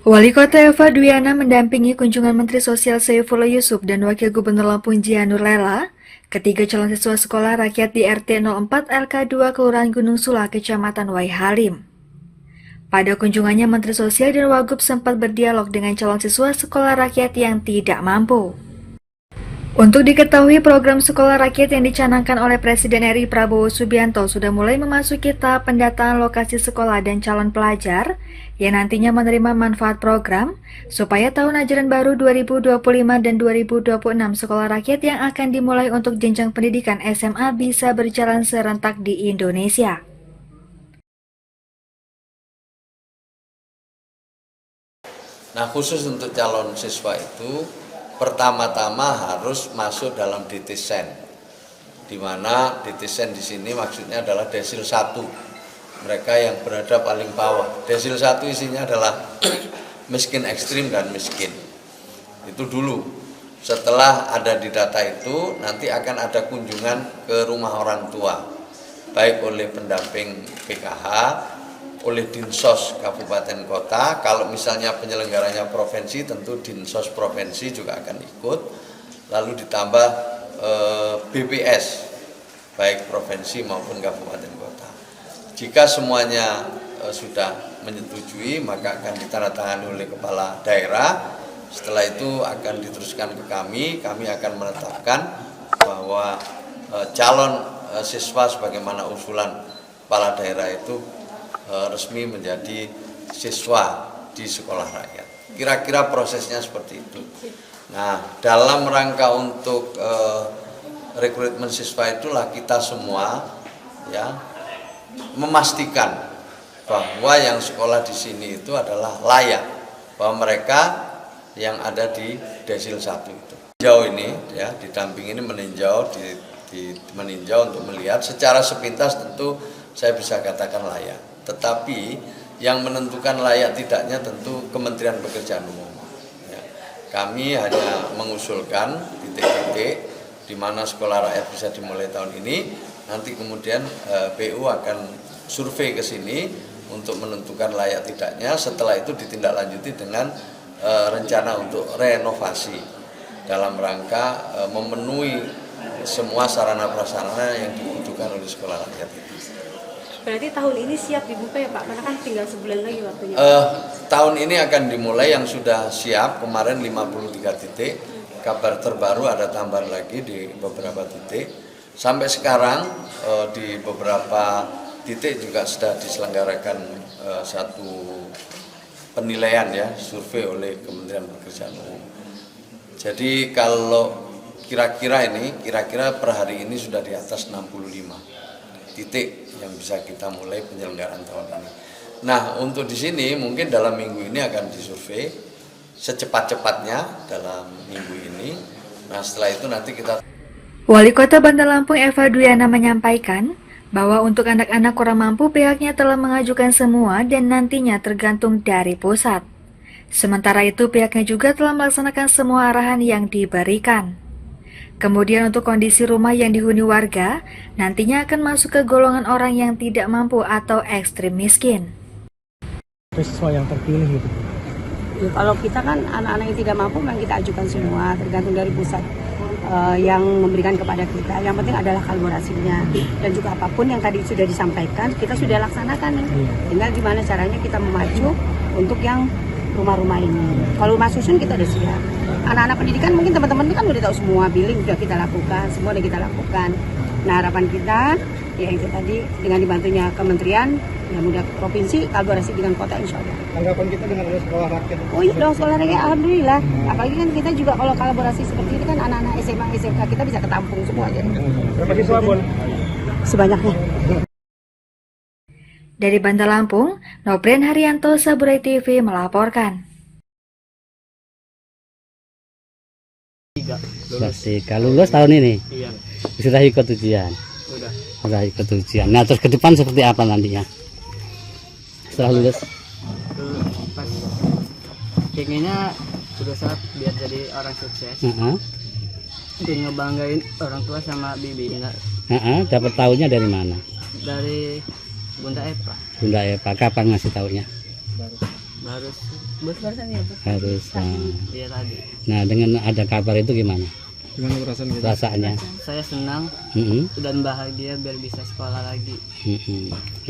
Wali Kota Eva Duyana mendampingi kunjungan Menteri Sosial Saifullah Yusuf dan Wakil Gubernur Lampung Jianur Lela, ketiga calon siswa sekolah rakyat di RT 04 LK2 Kelurahan Gunung Sula, Kecamatan Waihalim. Pada kunjungannya, Menteri Sosial dan Wagub sempat berdialog dengan calon siswa sekolah rakyat yang tidak mampu. Untuk diketahui, program sekolah rakyat yang dicanangkan oleh Presiden RI Prabowo Subianto sudah mulai memasuki tahap pendataan lokasi sekolah dan calon pelajar yang nantinya menerima manfaat program supaya tahun ajaran baru 2025 dan 2026 sekolah rakyat yang akan dimulai untuk jenjang pendidikan SMA bisa berjalan serentak di Indonesia. Nah, khusus untuk calon siswa itu pertama-tama harus masuk dalam DTSEN, di mana DTSEN di sini maksudnya adalah desil 1, mereka yang berada paling bawah. Desil 1 isinya adalah miskin ekstrim dan miskin. Itu dulu. Setelah ada di data itu, nanti akan ada kunjungan ke rumah orang tua, baik oleh pendamping PKH, oleh Dinsos Kabupaten Kota. Kalau misalnya penyelenggaranya provinsi, tentu Dinsos Provinsi juga akan ikut. Lalu ditambah BPS, baik provinsi maupun Kabupaten Kota. Jika semuanya sudah menyetujui, maka akan ditandatangani oleh kepala daerah. Setelah itu akan diteruskan ke kami akan menetapkan bahwa calon siswa sebagaimana usulan kepala daerah itu resmi menjadi siswa di sekolah rakyat. Kira-kira prosesnya seperti itu. Nah, dalam rangka untuk rekrutmen siswa itulah kita semua ya memastikan bahwa yang sekolah di sini itu adalah layak, bahwa mereka yang ada di desil 1 itu. Jauh ini ya didampingi ini meninjau meninjau untuk melihat secara sepintas, tentu saya bisa katakan layak. Tetapi yang menentukan layak tidaknya tentu Kementerian Pekerjaan Umum. Ya, kami hanya mengusulkan titik-titik di mana sekolah rakyat bisa dimulai tahun ini. Nanti kemudian PU akan survei ke sini untuk menentukan layak tidaknya. Setelah itu ditindaklanjuti dengan rencana untuk renovasi dalam rangka memenuhi semua sarana prasarana yang dibutuhkan oleh sekolah rakyat itu. Berarti tahun ini siap dibuka ya Pak? Karena kan tinggal sebulan lagi waktunya. Tahun ini akan dimulai yang sudah siap, kemarin 53 titik, kabar terbaru ada tambahan lagi di beberapa titik. Sampai sekarang di beberapa titik juga sudah diselenggarakan satu penilaian ya, survei oleh Kementerian Pekerjaan Umum. Jadi kalau kira-kira per hari ini sudah di atas 65 titik yang bisa kita mulai penyelenggaraan tahun ini. Nah, untuk di sini mungkin dalam minggu ini akan disurvei secepat-cepatnya dalam minggu ini. Nah, setelah itu nanti kita. Wali Kota Bandar Lampung Eva Duyana menyampaikan bahwa untuk anak-anak kurang mampu pihaknya telah mengajukan semua dan nantinya tergantung dari pusat. Sementara itu pihaknya juga telah melaksanakan semua arahan yang diberikan. Kemudian untuk kondisi rumah yang dihuni warga, nantinya akan masuk ke golongan orang yang tidak mampu atau ekstrim miskin. Siswa yang terpilih gitu. Ya, kalau kita kan anak-anak yang tidak mampu memang kita ajukan semua, tergantung dari pusat yang memberikan kepada kita. Yang penting adalah kolaborasinya dan juga apapun yang tadi sudah disampaikan kita sudah laksanakan nih. Tinggal gimana caranya kita memacu untuk yang rumah-rumah ini. Kalau rumah susun kita udah siap. Anak-anak pendidikan mungkin teman-teman kan udah tahu semua, billing sudah kita lakukan, semua udah kita lakukan. Nah, harapan kita ya itu tadi dengan dibantunya kementerian, ya mudah provinsi, kolaborasi dengan kota insya Allah. Tanggapan kita dengan ada sekolah rakyat? Oh iya dong, sekolah rakyat alhamdulillah. Apalagi kan kita juga kalau kolaborasi seperti ini kan anak-anak SMA, SMK kita bisa ketampung semua aja. Berapa siswa, Bun? Sebanyaknya. Dari Bandar Lampung, Nopren Haryanto, Saburai TV melaporkan. Masih kalau lulus tahun ini? Iya. Sudah ikut ujian? Sudah ikut ujian. Nah, terus ke depan seperti apa nantinya? Setelah lulus? Pas pengennya berusaha biar jadi orang sukses. Dan ngebanggain orang tua sama bibi. Dapat tahunya dari mana? Dari Bunda Eva. Bunda Eva, kapan ngasih tahunya? harus barusan ya Pak. Harus. Iya tadi. Nah, dengan ada kabar itu gimana? Gimana perasaan gitu? Perasaannya? Saya senang Mm-mm. dan bahagia biar bisa sekolah lagi. Mm-mm.